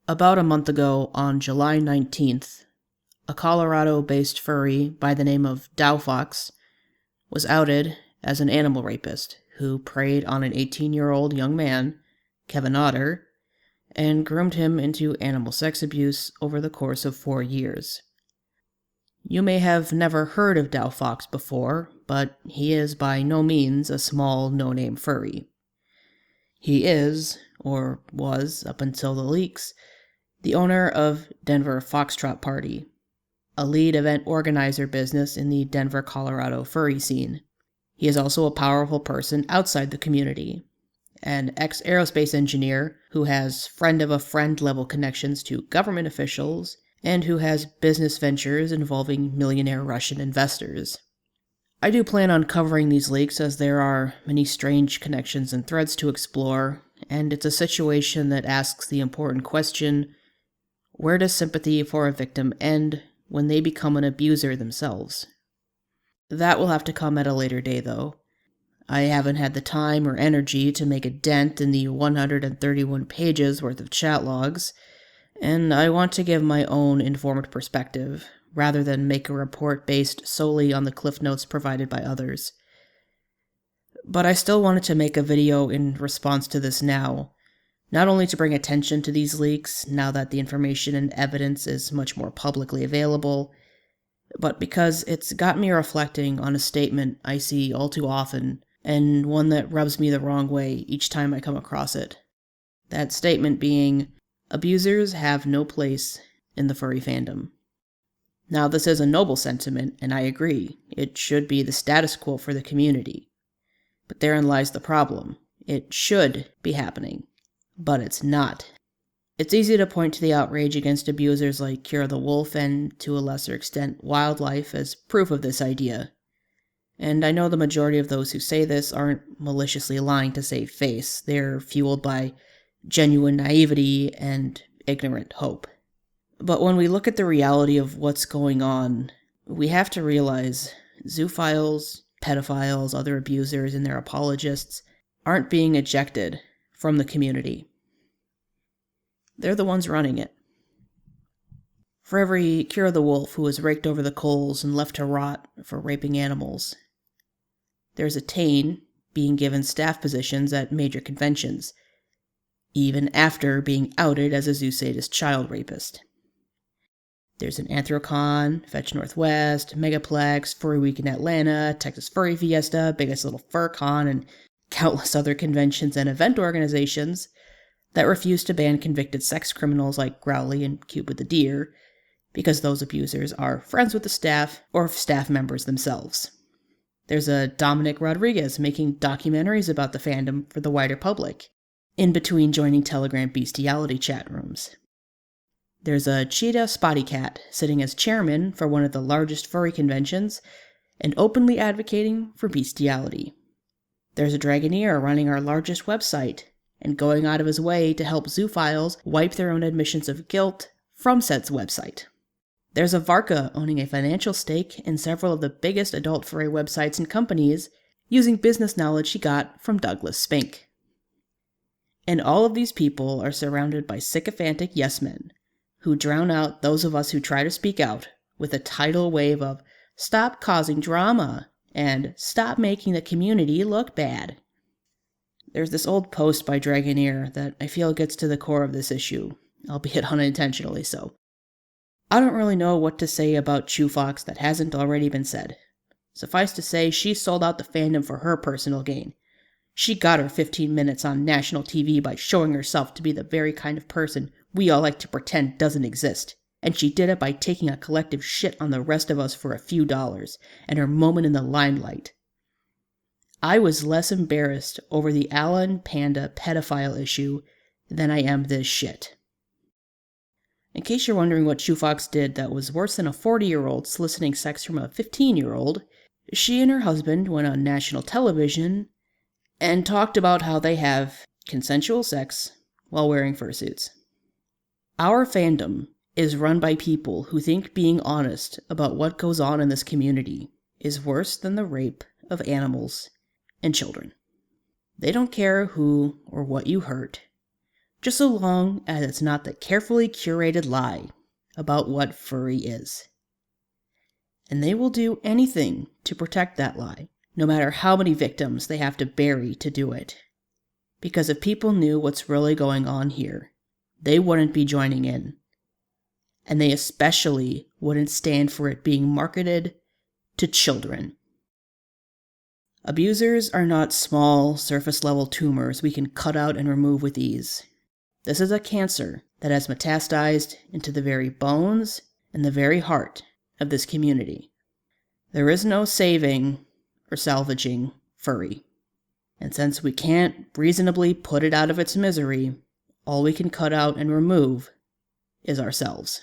About a month ago, on July 19th, a Colorado-based furry by the name of Fox was outed as an animal rapist who preyed on an 18-year-old young man, Kevin Otter, and groomed him into animal sex abuse over the course of 4 years. You may have never heard of Fox before, but he is by no means a small, no-name furry. He is, or was up until the leaks, the owner of Denver Foxtrot Party, a lead event organizer business in the Denver, Colorado furry scene. He is also a powerful person outside the community, an ex-aerospace engineer who has friend-of-a-friend level connections to government officials and who has business ventures involving millionaire Russian investors. I do plan on covering these leaks as there are many strange connections and threads to explore, and it's a situation that asks the important question: where does sympathy for a victim end when they become an abuser themselves? That will have to come at a later day, though. I haven't had the time or energy to make a dent in the 131 pages worth of chat logs, and I want to give my own informed perspective, rather than make a report based solely on the cliff notes provided by others. But I still wanted to make a video in response to this now, not only to bring attention to these leaks now that the information and evidence is much more publicly available, but because it's got me reflecting on a statement I see all too often, and one that rubs me the wrong way each time I come across it. That statement being, abusers have no place in the furry fandom. Now, this is a noble sentiment, and I agree. It should be the status quo for the community. But therein lies the problem. It should be happening, but it's not. It's easy to point to the outrage against abusers like Kira the Wolf and, to a lesser extent, wildlife as proof of this idea. And I know the majority of those who say this aren't maliciously lying to save face. They're fueled by genuine naivety and ignorant hope. But when we look at the reality of what's going on, we have to realize zoophiles, pedophiles, other abusers, and their apologists aren't being ejected from the community. They're the ones running it. For every Kira the Wolf who was raked over the coals and left to rot for raping animals, there's a Tane being given staff positions at major conventions, even after being outed as a zoo sadist child rapist. There's an Anthrocon, Fetch Northwest, Megaplex, Furry Week in Atlanta, Texas Furry Fiesta, Biggest Little Fur Con, and countless other conventions and event organizations that refuse to ban convicted sex criminals like Growly and Cupid the Deer, because those abusers are friends with the staff or staff members themselves. There's a Dominic Rodriguez making documentaries about the fandom for the wider public, in between joining Telegram bestiality chat rooms. There's a Cheetah Spotty Cat sitting as chairman for one of the largest furry conventions and openly advocating for bestiality. There's a Dragoneer running our largest website and going out of his way to help zoophiles wipe their own admissions of guilt from said website. There's a Varka owning a financial stake in several of the biggest adult furry websites and companies using business knowledge she got from Douglas Spink. And all of these people are surrounded by sycophantic yes-men who drown out those of us who try to speak out with a tidal wave of "Stop causing drama" and "Stop making the community look bad." There's this old post by Dragoneer that I feel gets to the core of this issue, albeit unintentionally so. I don't really know what to say about Fox that hasn't already been said. Suffice to say, she sold out the fandom for her personal gain. She got her 15 minutes on national TV by showing herself to be the very kind of person we all like to pretend doesn't exist. And she did it by taking a collective shit on the rest of us for a few dollars, and her moment in the limelight. I was less embarrassed over the Alan Panda pedophile issue than I am this shit. In case you're wondering what Fox did that was worse than a 40-year-old soliciting sex from a 15-year-old, she and her husband went on national television and talked about how they have consensual sex while wearing fursuits. Our fandom is run by people who think being honest about what goes on in this community is worse than the rape of animals and children. They don't care who or what you hurt, just so long as it's not the carefully curated lie about what furry is. And they will do anything to protect that lie, no matter how many victims they have to bury to do it. Because if people knew what's really going on here, they wouldn't be joining in. And they especially wouldn't stand for it being marketed to children. Abusers are not small, surface-level tumors we can cut out and remove with ease. This is a cancer that has metastasized into the very bones and the very heart of this community. There is no saving or salvaging furry. And since we can't reasonably put it out of its misery, all we can cut out and remove is ourselves.